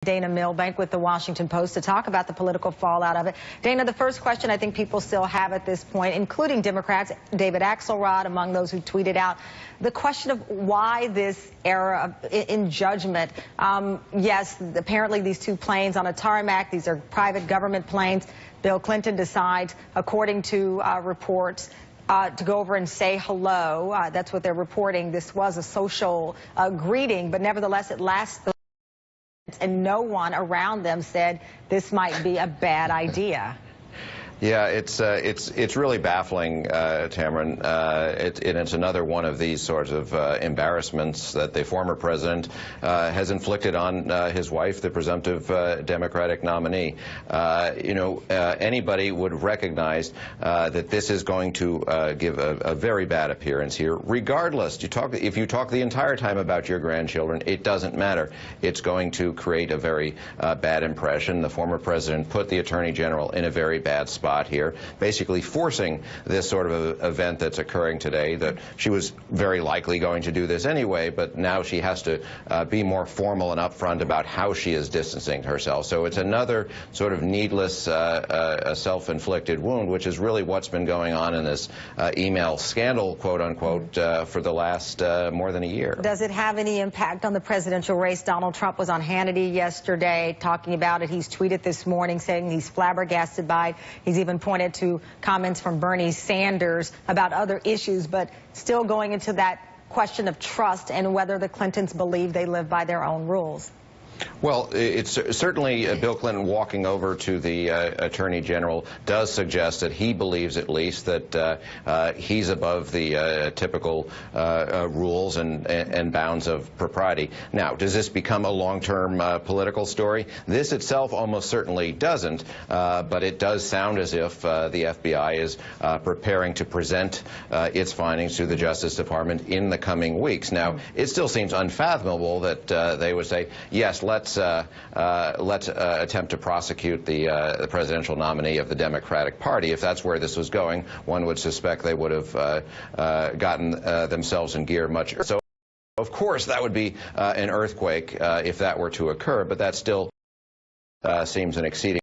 Dana Milbank with the Washington Post to talk about the political fallout of it. Dana, the first question I think people still have at this point, including Democrats, David Axelrod among those who tweeted out, the question of why this error in judgment. Yes, apparently these two planes on a tarmac, these are private government planes. Bill Clinton decides, according to reports, to go over and say hello. That's what they're reporting. This was a social greeting, but nevertheless it lasts and no one around them said this might be a bad idea. Yeah, it's really baffling, Tamron. It's another one of these sorts of embarrassments that the former president has inflicted on his wife, the presumptive Democratic nominee. Anybody would recognize that this is going to give a very bad appearance here. Regardless, if you talk the entire time about your grandchildren, it doesn't matter. It's going to create a very bad impression. The former president put the Attorney General in a very bad spot here, basically forcing this sort of event that's occurring today, that she was very likely going to do this anyway, but now she has to be more formal and upfront about how she is distancing herself. So it's another sort of needless self-inflicted wound, which is really what's been going on in this email scandal, quote unquote, for the last more than a year. Does it have any impact on the presidential race? Donald Trump was on Hannity yesterday talking about it. He's tweeted this morning saying he's flabbergasted by it. He's even pointed to comments from Bernie Sanders about other issues, but still going into that question of trust and whether the Clintons believe they live by their own rules. Well, it's certainly Bill Clinton walking over to the Attorney General does suggest that he believes at least that he's above the typical rules and bounds of propriety. Now, does this become a long-term political story? This itself almost certainly doesn't, but it does sound as if the FBI is preparing to present its findings to the Justice Department in the coming weeks. Now, it still seems unfathomable that they would say, yes, let's attempt to prosecute the presidential nominee of the Democratic Party. If that's where this was going, one would suspect they would have gotten themselves in gear much earlier. So, of course, that would be an earthquake if that were to occur, but that still seems an exceeding